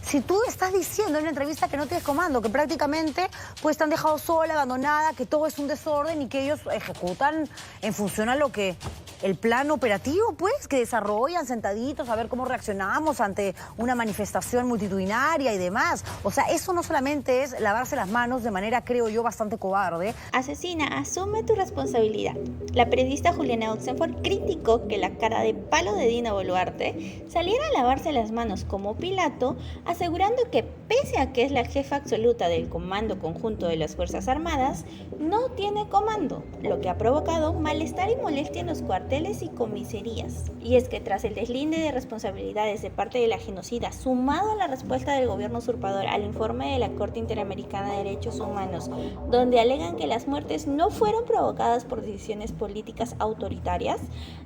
Si tú estás diciendo en una entrevista que no tienes comando, que prácticamente pues te han dejado sola, abandonada, que todo es un desorden y que ellos ejecutan en función a lo que el plan operativo, pues, que desarrollan sentaditos a ver cómo reaccionamos ante una manifestación multitudinaria y demás. O sea, eso no solamente es lavarse las manos de manera, creo yo, bastante cobarde. Asesina, asume tu responsabilidad. La periodista Juliana Oxenford criticó que la cara de palo de Dina Boluarte saliera a lavarse las manos como Pilato, asegurando que pese a que es la jefa absoluta del Comando Conjunto de las Fuerzas Armadas, no tiene comando, lo que ha provocado malestar y molestia en los cuarteles y comisarías. Y es que tras el deslinde de responsabilidades de parte de la genocida, sumado a la respuesta del gobierno usurpador al informe de la Corte Interamericana de Derechos Humanos, donde alegan que las muertes no fueron provocadas por decisiones políticas autoritarias,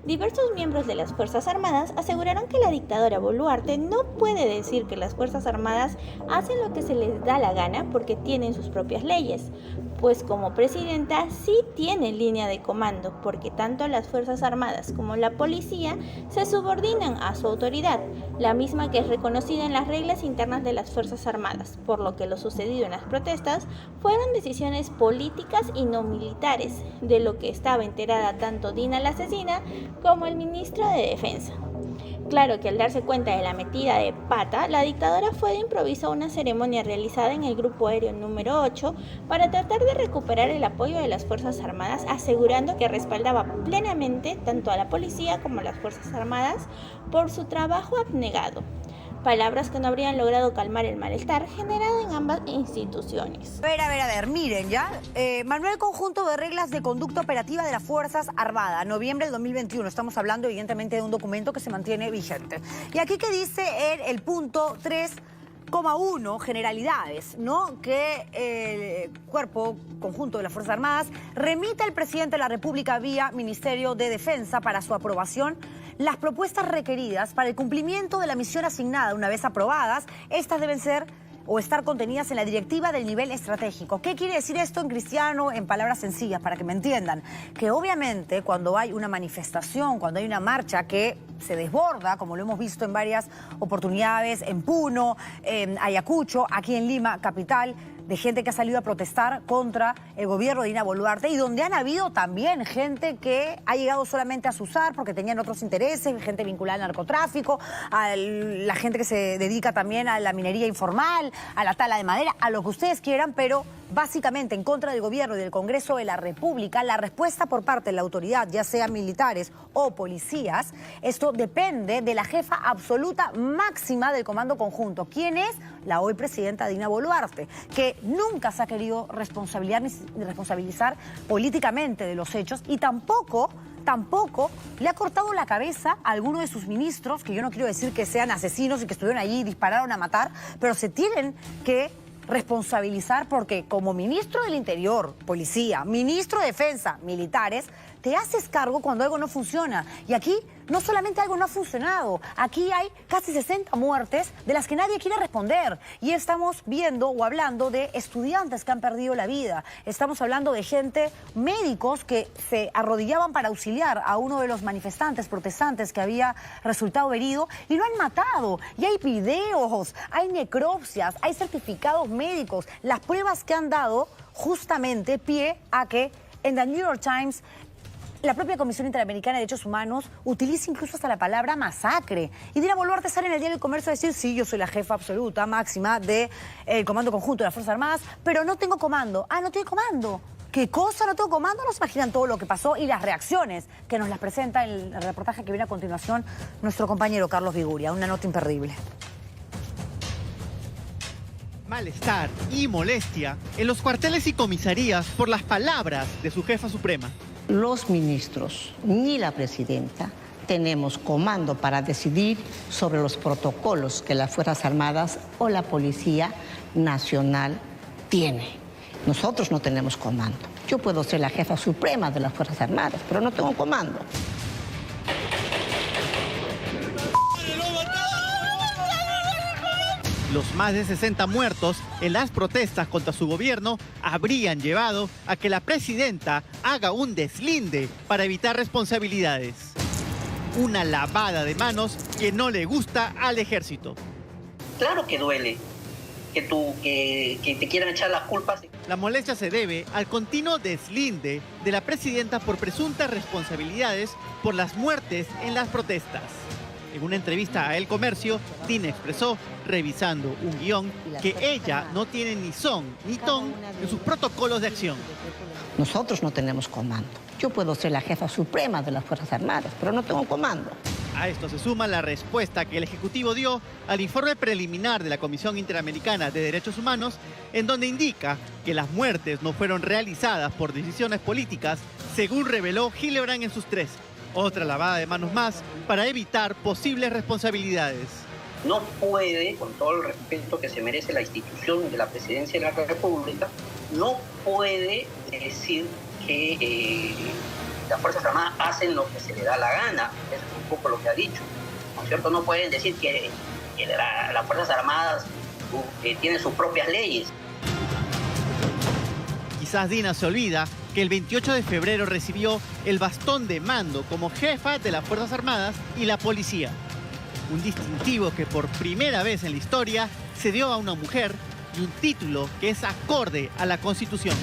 diversos miembros de las Fuerzas Armadas aseguraron que la dictadora Boluarte no puede decir que las Fuerzas Armadas hacen lo que se les da la gana porque tienen sus propias leyes, pues como presidenta sí tiene línea de comando, porque tanto las Fuerzas Armadas como la policía se subordinan a su autoridad, la misma que es reconocida en las reglas internas de las Fuerzas Armadas, por lo que lo sucedido en las protestas fueron decisiones políticas y no militares, de lo que estaba enterada tanto Dina la asesina como el ministro de Defensa. Claro que al darse cuenta de la metida de pata, la dictadora fue de improviso a una ceremonia realizada en el Grupo Aéreo número 8 para tratar de recuperar el apoyo de las Fuerzas Armadas, asegurando que respaldaba plenamente tanto a la policía como a las Fuerzas Armadas por su trabajo abnegado. Palabras que no habrían logrado calmar el malestar generado en ambas instituciones. A ver, miren ya. Manual Conjunto de Reglas de Conducta Operativa de las Fuerzas Armadas, noviembre del 2021. Estamos hablando evidentemente de un documento que se mantiene vigente. Y aquí que dice el punto 3,1, generalidades, ¿no? Que el Cuerpo Conjunto de las Fuerzas Armadas remite al presidente de la República vía Ministerio de Defensa para su aprobación las propuestas requeridas para el cumplimiento de la misión asignada. Una vez aprobadas, estas deben ser o estar contenidas en la directiva del nivel estratégico. ¿Qué quiere decir esto en cristiano, en palabras sencillas, para que me entiendan? Que obviamente cuando hay una manifestación, cuando hay una marcha que se desborda, como lo hemos visto en varias oportunidades, en Puno, en Ayacucho, aquí en Lima, capital, de gente que ha salido a protestar contra el gobierno de Dina Boluarte y donde han habido también gente que ha llegado solamente a Susar porque tenían otros intereses, gente vinculada al narcotráfico, a la gente que se dedica también a la minería informal, a la tala de madera, a lo que ustedes quieran, pero básicamente en contra del gobierno y del Congreso de la República. La respuesta por parte de la autoridad, ya sean militares o policías, esto depende de la jefa absoluta máxima del Comando Conjunto. ¿Quién es? La hoy presidenta Dina Boluarte, que nunca se ha querido responsabilizar políticamente de los hechos y tampoco le ha cortado la cabeza a alguno de sus ministros, que yo no quiero decir que sean asesinos y que estuvieron allí y dispararon a matar, pero se tienen que responsabilizar porque como ministro del Interior, policía, ministro de Defensa, militares, te haces cargo cuando algo no funciona. Y aquí no solamente algo no ha funcionado, aquí hay casi 60 muertes de las que nadie quiere responder. Y estamos viendo o hablando de estudiantes que han perdido la vida. Estamos hablando de gente, médicos que se arrodillaban para auxiliar a uno de los manifestantes, protestantes que había resultado herido y lo han matado. Y hay videos, hay necropsias, hay certificados médicos, las pruebas que han dado justamente pie a que en The New York Times la propia Comisión Interamericana de Derechos Humanos utiliza incluso hasta la palabra masacre. Y Dina Boluarte sale en el Diario del Comercio a decir, sí, yo soy la jefa absoluta, máxima del Comando Conjunto de las Fuerzas Armadas, pero no tengo comando. Ah, no tiene comando. ¿Qué cosa? ¿No tengo comando? No se imaginan todo lo que pasó y las reacciones que nos las presenta en el reportaje que viene a continuación nuestro compañero Carlos Viguria. Una nota imperdible. Malestar y molestia en los cuarteles y comisarías por las palabras de su jefa suprema. Los ministros ni la presidenta tenemos comando para decidir sobre los protocolos que las Fuerzas Armadas o la Policía Nacional tiene. Nosotros no tenemos comando. Yo puedo ser la jefa suprema de las Fuerzas Armadas, pero no tengo comando. Los más de 60 muertos en las protestas contra su gobierno habrían llevado a que la presidenta haga un deslinde para evitar responsabilidades. Una lavada de manos que no le gusta al ejército. Claro que duele que te quieran echar las culpas. La molestia se debe al continuo deslinde de la presidenta por presuntas responsabilidades por las muertes en las protestas. En una entrevista a El Comercio, Dina expresó, revisando un guión, que ella no tiene ni son ni ton en sus protocolos de acción. Nosotros no tenemos comando. Yo puedo ser la jefa suprema de las Fuerzas Armadas, pero no tengo comando. A esto se suma la respuesta que el Ejecutivo dio al informe preliminar de la Comisión Interamericana de Derechos Humanos, en donde indica que las muertes no fueron realizadas por decisiones políticas, según reveló Hildebrand en sus 3. Otra lavada de manos más para evitar posibles responsabilidades. No puede, con todo el respeto que se merece la institución de la Presidencia de la República, no puede decir que las Fuerzas Armadas hacen lo que se le da la gana. Eso es un poco lo que ha dicho, ¿no es cierto? No pueden decir que las Fuerzas Armadas tienen sus propias leyes. Quizás Dina se olvida que el 28 de febrero recibió el bastón de mando como jefa de las Fuerzas Armadas y la policía. Un distintivo que por primera vez en la historia se dio a una mujer y un título que es acorde a la Constitución.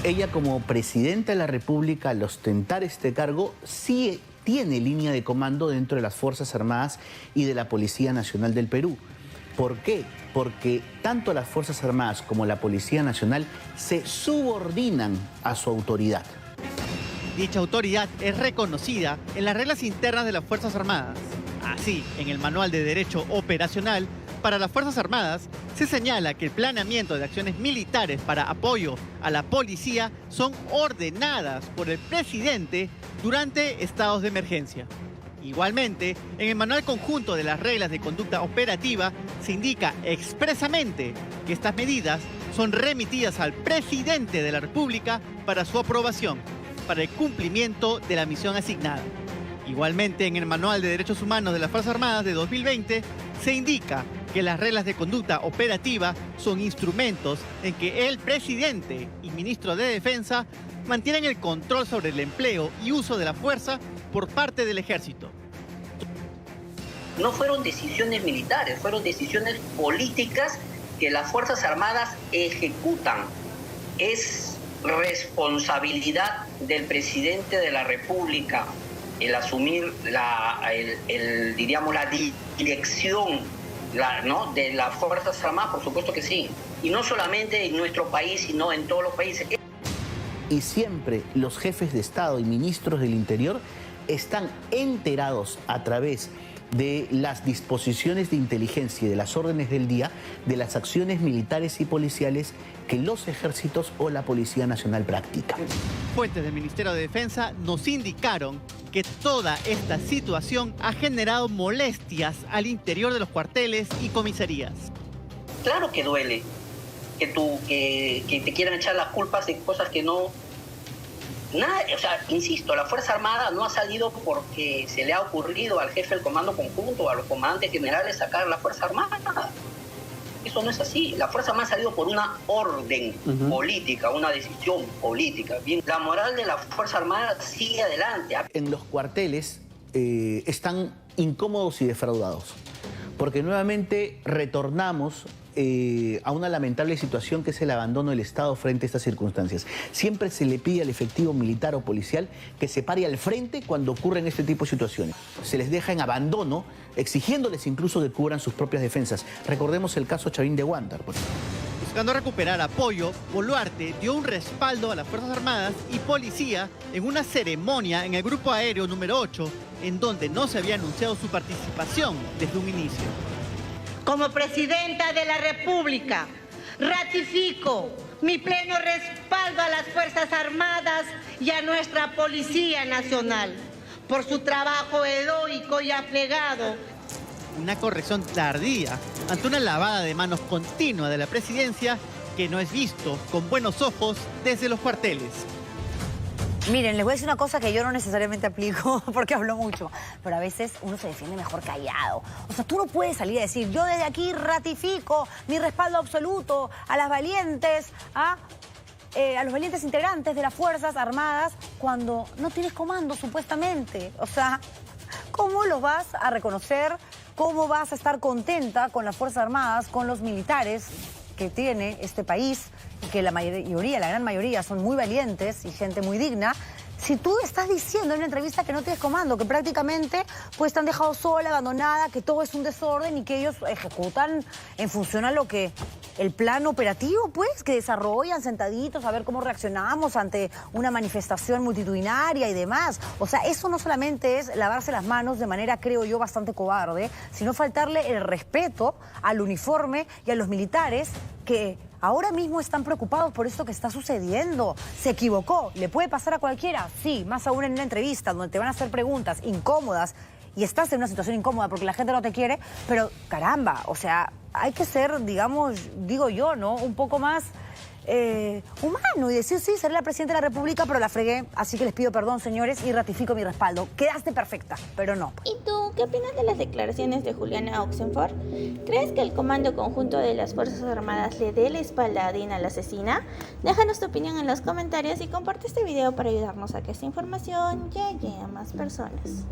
Ella, como presidenta de la República, al ostentar este cargo, sí tiene línea de comando dentro de las Fuerzas Armadas y de la Policía Nacional del Perú. ¿Por qué? Porque tanto las Fuerzas Armadas como la Policía Nacional se subordinan a su autoridad. Dicha autoridad es reconocida en las reglas internas de las Fuerzas Armadas. Así, en el Manual de Derecho Operacional para las Fuerzas Armadas se señala que el planeamiento de acciones militares para apoyo a la policía son ordenadas por el presidente durante estados de emergencia. Igualmente, en el Manual Conjunto de las Reglas de Conducta Operativa se indica expresamente que estas medidas son remitidas al presidente de la República para su aprobación, para el cumplimiento de la misión asignada. Igualmente, en el Manual de Derechos Humanos de las Fuerzas Armadas de 2020 se indica que las reglas de conducta operativa son instrumentos en que el presidente y ministro de Defensa mantienen el control sobre el empleo y uso de la fuerza por parte del ejército. No fueron decisiones militares, fueron decisiones políticas que las Fuerzas Armadas ejecutan. Es responsabilidad del presidente de la República el asumir la dirección de las Fuerzas Armadas, por supuesto que sí. Y no solamente en nuestro país, sino en todos los países. Y siempre los jefes de Estado y ministros del Interior están enterados a través de las disposiciones de inteligencia y de las órdenes del día de las acciones militares y policiales que los ejércitos o la Policía Nacional practican. Fuentes del Ministerio de Defensa nos indicaron que toda esta situación ha generado molestias al interior de los cuarteles y comisarías. Claro que duele que te quieran echar las culpas de cosas que no... Nada, o sea, insisto, la Fuerza Armada no ha salido porque se le ha ocurrido al jefe del Comando Conjunto, a los comandantes generales sacar la Fuerza Armada. Eso no es así. La Fuerza Armada ha salido por una orden política, una decisión política. Bien, la moral de la Fuerza Armada sigue adelante. En los cuarteles están incómodos y defraudados, porque nuevamente retornamos a una lamentable situación que es el abandono del Estado frente a estas circunstancias. Siempre se le pide al efectivo militar o policial que se pare al frente cuando ocurren este tipo de situaciones. Se les deja en abandono, exigiéndoles incluso que cubran sus propias defensas. Recordemos el caso Chavín de Huántar. Buscando recuperar apoyo, Boluarte dio un respaldo a las Fuerzas Armadas y Policía en una ceremonia en el Grupo Aéreo número 8, en donde no se había anunciado su participación desde un inicio. Como presidenta de la República, ratifico mi pleno respaldo a las Fuerzas Armadas y a nuestra Policía Nacional por su trabajo heroico y abnegado. Una corrección tardía ante una lavada de manos continua de la presidencia que no es visto con buenos ojos desde los cuarteles. Miren, les voy a decir una cosa que yo no necesariamente aplico porque hablo mucho, pero a veces uno se defiende mejor callado. O sea, tú no puedes salir a decir, yo desde aquí ratifico mi respaldo absoluto a las valientes, a los valientes integrantes de las Fuerzas Armadas cuando no tienes comando, supuestamente. O sea, ¿cómo los vas a reconocer ¿Cómo vas a estar contenta con las Fuerzas Armadas, con los militares que tiene este país, y que la gran mayoría son muy valientes y gente muy digna, si tú estás diciendo en una entrevista que no tienes comando, que prácticamente pues te han dejado sola, abandonada, que todo es un desorden y que ellos ejecutan en función a lo que el plan operativo, pues, que desarrollan sentaditos a ver cómo reaccionamos ante una manifestación multitudinaria y demás? O sea, eso no solamente es lavarse las manos de manera, creo yo, bastante cobarde, sino faltarle el respeto al uniforme y a los militares que ahora mismo están preocupados por esto que está sucediendo. ¿Se equivocó? ¿Le puede pasar a cualquiera? Sí, más aún en una entrevista donde te van a hacer preguntas incómodas y estás en una situación incómoda porque la gente no te quiere, pero caramba, o sea, hay que ser, digamos, digo yo, ¿no? Un poco más humano y decir, sí, seré la presidenta de la República, pero la fregué, así que les pido perdón, señores, y ratifico mi respaldo. Quedaste perfecta, pero no. ¿Y tú qué opinas de las declaraciones de Juliana Oxenford? ¿Crees que el Comando Conjunto de las Fuerzas Armadas le dé la espalda a Dina la asesina? Déjanos tu opinión en los comentarios y comparte este video para ayudarnos a que esta información llegue a más personas.